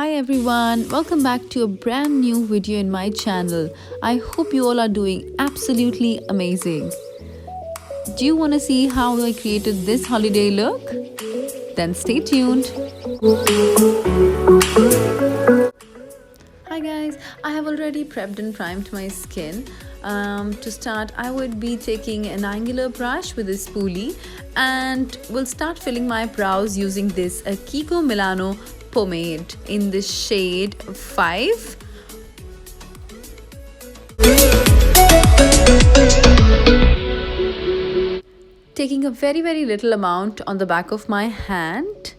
Hi everyone, welcome back to a brand new video in my channel. I hope you all are doing absolutely amazing. Do you want to see how I created this holiday look? Then stay tuned. Hi guys, I have already prepped and primed my skin. To start, I would be taking an angular brush with a spoolie and will start filling my brows using this Kiko Milano pomade in the shade 5. Taking a very little amount on the back of my hand,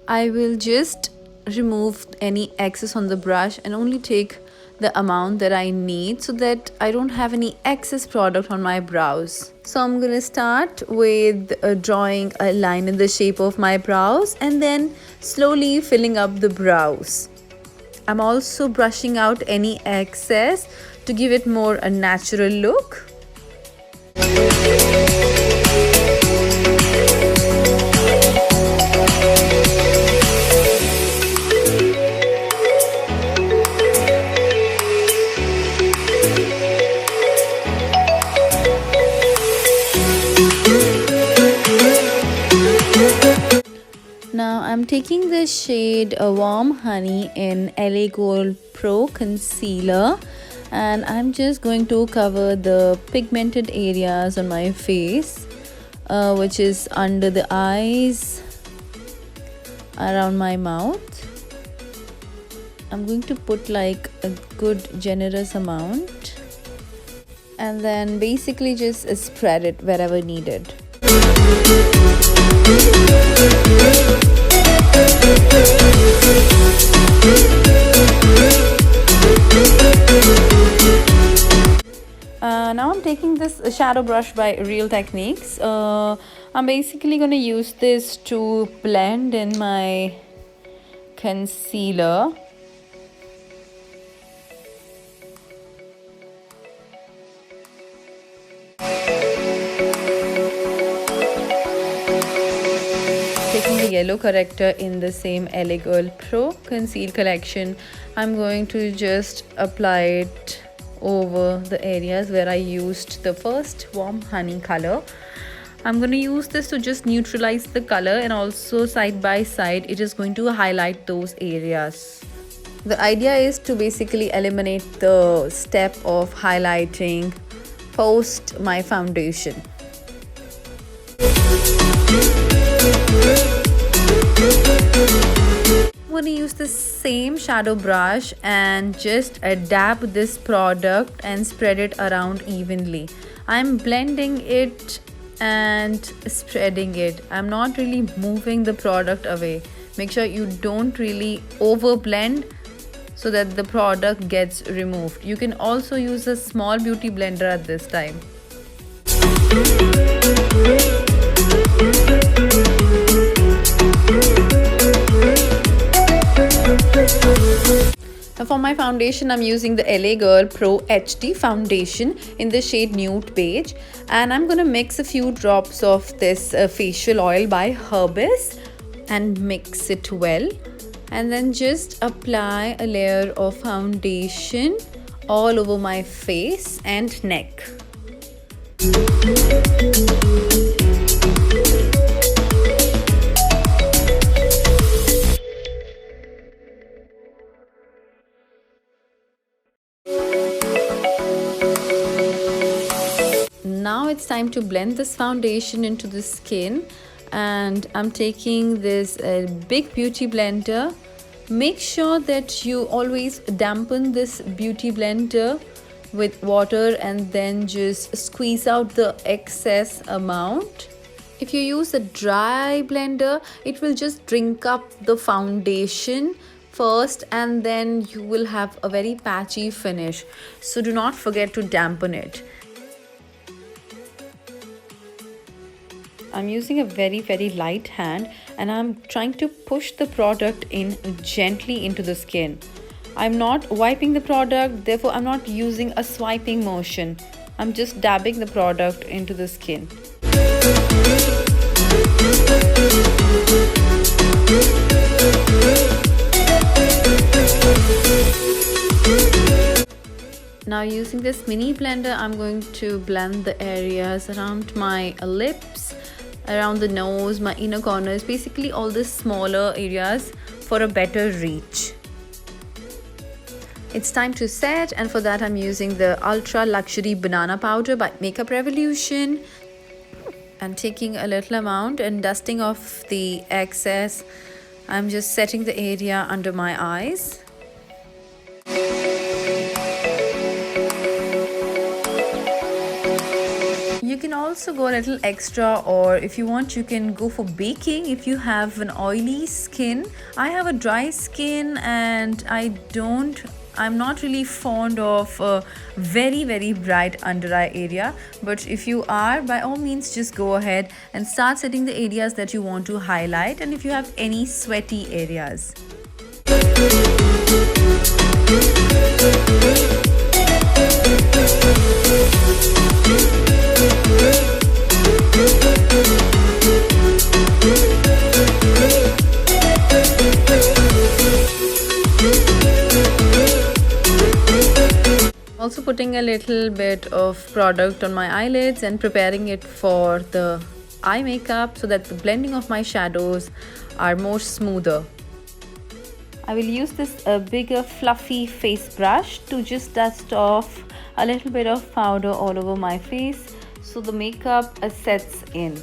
I will just remove any excess on the brush and only take the amount that I need so that I don't have any excess product on my brows. So I'm gonna start with drawing a line in the shape of my brows and then slowly filling up the brows. I'm also brushing out any excess to give it more a natural look. Now I'm taking the shade Warm Honey in LA Gold Pro Concealer and I'm just going to cover the pigmented areas on my face, which is under the eyes, around my mouth. I'm going to put like a good generous amount and then basically just spread it wherever needed. Now I'm taking this shadow brush by Real Techniques. I'm basically going to use this to blend in my concealer. Taking the yellow corrector in the same LA Girl Pro Conceal collection, I'm going to just apply it over the areas where I used the first Warm Honey color. I'm going to use this to just neutralize the color, and also side by side it is going to highlight those areas. The idea is to basically eliminate the step of highlighting post my foundation. I'm going to use the same shadow brush and just dab this product and spread it around evenly. I'm blending it and spreading it. I'm not really moving the product away. Make sure you don't really over blend so that the product gets removed. You can also use a small beauty blender at this time. Now for my foundation, I'm using the LA Girl Pro HD foundation in the shade Nude Beige, and I'm gonna mix a few drops of this facial oil by Herbis and mix it well, and then just apply a layer of foundation all over my face and neck. Now it's time to blend this foundation into the skin, and I'm taking this big beauty blender. Make sure that you always dampen this beauty blender with water and then just squeeze out the excess amount. If you use a dry blender, it will just drink up the foundation first and then you will have a very patchy finish. So do not forget to dampen it. I'm using a very light hand and I'm trying to push the product in gently into the skin. I'm not wiping the product, therefore I'm not using a swiping motion. I'm just dabbing the product into the skin. Now using this mini blender, I'm going to blend the areas around my lips, around the nose, my inner corners, basically all the smaller areas for a better reach. It's time to set, and for that I'm using the Ultra Luxury Banana Powder by Makeup Revolution. I'm taking a little amount and dusting off the excess. I'm just setting the area under my eyes. You can also go a little extra, or if you want you can go for baking if you have an oily skin. I have a dry skin and I'm not really fond of a very bright under eye area, but if you are, by all means just go ahead and start setting the areas that you want to highlight, and if you have any sweaty areas. Also putting a little bit of product on my eyelids and preparing it for the eye makeup so that the blending of my shadows are more smoother. I will use this bigger fluffy face brush to just dust off a little bit of powder all over my face so the makeup sets in.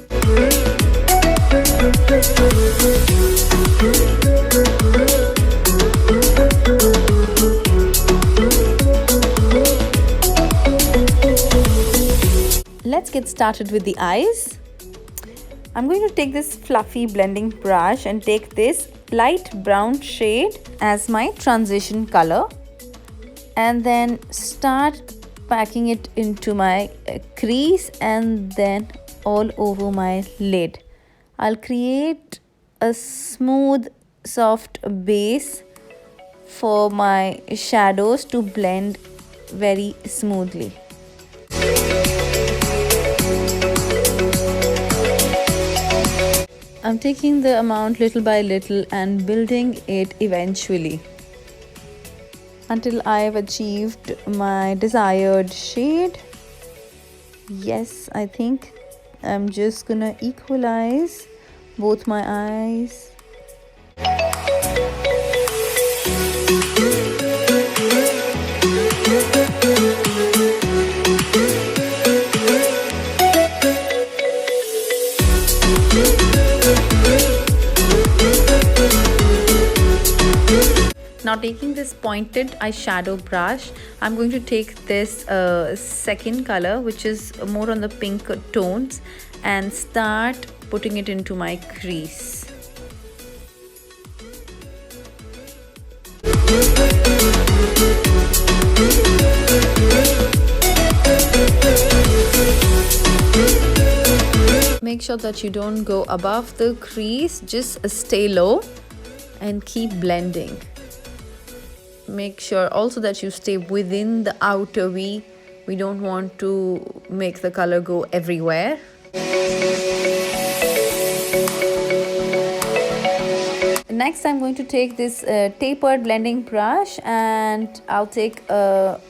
Let's get started with the eyes. I'm going to take this fluffy blending brush and take this light brown shade as my transition color, and then start packing it into my crease and then all over my lid. I'll create a smooth soft base for my shadows to blend very smoothly. I'm taking the amount little by little and building it eventually until I have achieved my desired shade. Yes, I think I'm just gonna equalize both my eyes. Now taking this pointed eyeshadow brush, I'm going to take this second color, which is more on the pink tones, and start putting it into my crease. Make sure that you don't go above the crease, just stay low and keep blending. Make sure also that you stay within the outer V. We don't want to make the color go everywhere. Next, I'm going to take this tapered blending brush and I'll take a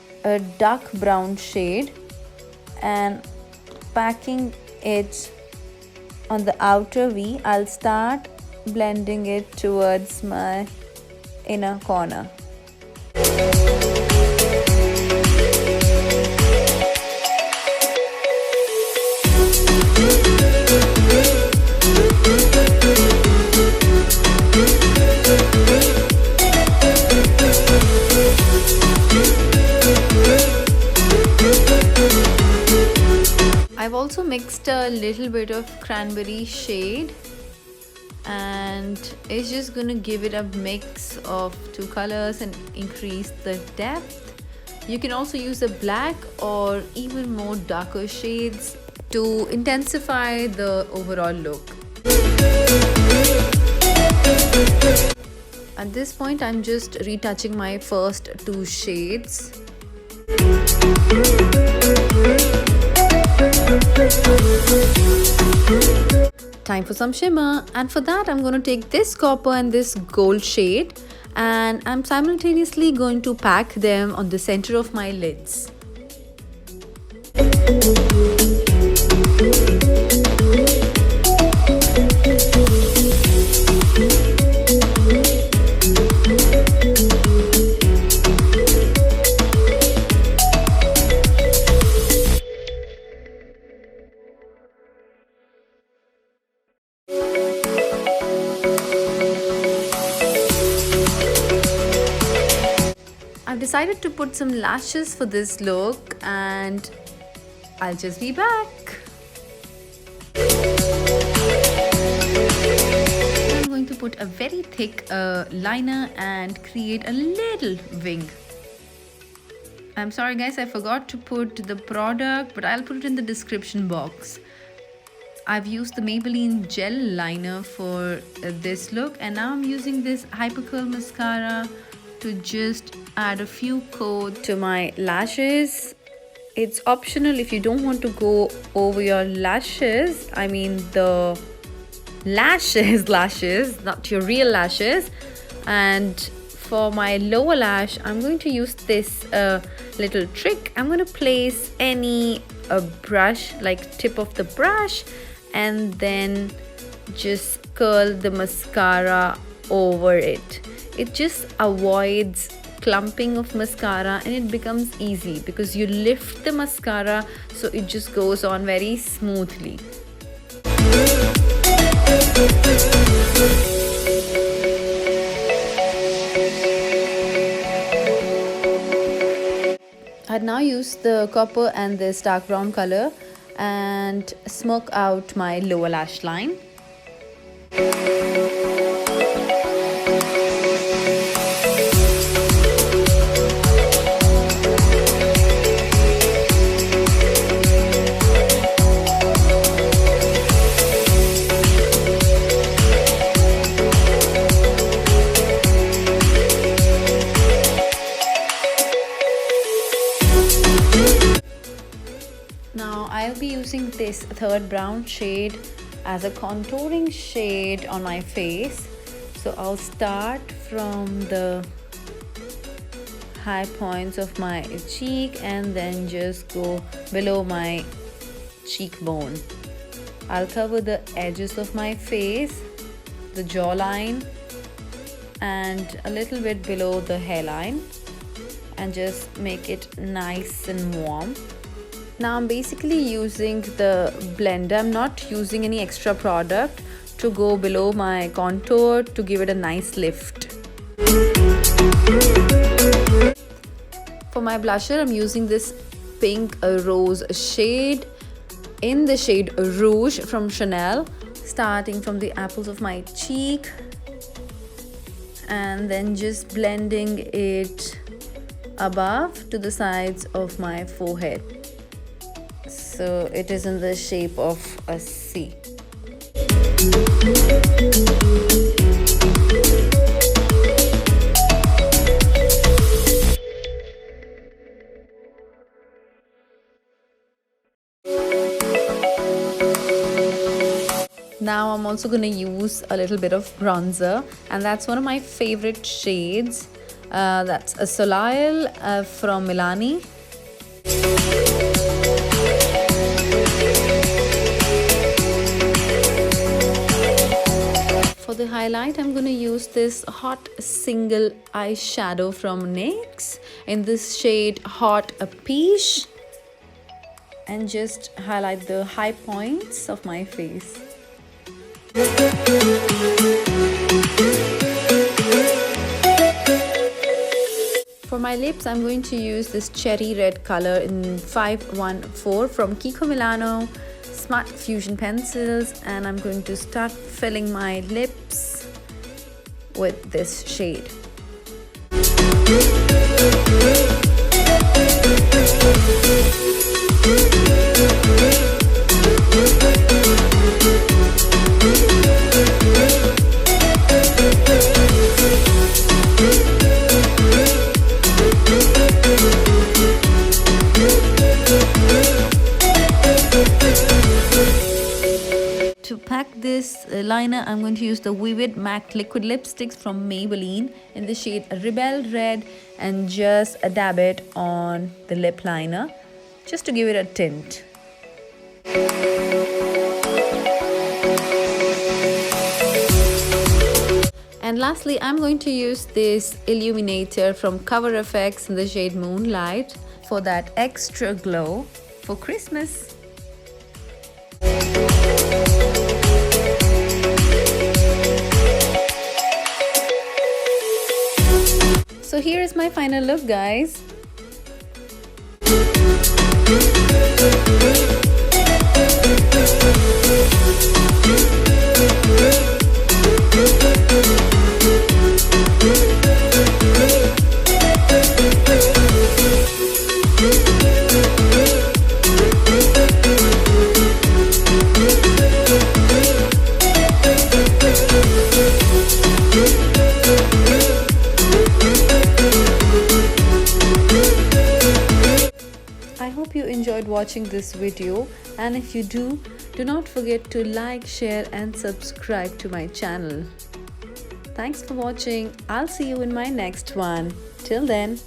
dark brown shade and packing it on the outer V. I'll start blending it towards my inner corner. I've also mixed a little bit of cranberry shade, and it's just gonna give it a mix of two colors and increase the depth. You can also use a black or even more darker shades to intensify the overall look. At this point, I'm just retouching my first two shades. Time for some shimmer, and for that I'm going to take this copper and this gold shade, and I'm simultaneously going to pack them on the center of my lids. I've decided to put some lashes for this look and I'll just be back. I'm going to put a very thick liner and create a little wing. I'm sorry guys, I forgot to put the product, but I'll put it in the description box. I've used the Maybelline gel liner for this look, and now I'm using this Hypercurl mascara to just add a few coats to my lashes. It's optional if you don't want to go over your lashes. I mean the lashes, not your real lashes. And for my lower lash, I'm going to use this little trick. I'm going to place any brush, like tip of the brush, and then just curl the mascara over it. It just avoids clumping of mascara and it becomes easy because you lift the mascara, so it just goes on very smoothly. I'd now use the copper and this dark brown color and smoke out my lower lash line. Now I'll be using this third brown shade as a contouring shade on my face. So I'll start from the high points of my cheek and then just go below my cheekbone. I'll cover the edges of my face, the jawline, and a little bit below the hairline, and just make it nice and warm. Now I'm basically using the blender. I'm not using any extra product to go below my contour to give it a nice lift. For my blusher, I'm using this pink rose shade in the shade Rouge from Chanel, starting from the apples of my cheek and then just blending it above to the sides of my forehead. So it is in the shape of a C. Now I'm also going to use a little bit of bronzer, and that's one of my favorite shades. That's a Soleil from Milani. For the highlight, I'm going to use this hot single eyeshadow from NYX in this shade Hot Peach, and just highlight the high points of my face. For my lips, I'm going to use this cherry red color in 514 from Kiko Milano Smart Fusion pencils, and I'm going to start filling my lips with this shade. To pack this liner, I'm going to use the Vivid Matte Liquid Lipsticks from Maybelline in the shade Rebel Red, and just dab it on the lip liner. just to give it a tint. And lastly, I'm going to use this Illuminator from Coverfx in the shade Moonlight for that extra glow for Christmas. So here is my final look, guys. I hope you enjoyed watching this video, and if you do not forget to like, share and subscribe to my channel. Thanks for watching. I'll see you in my next one. Till then.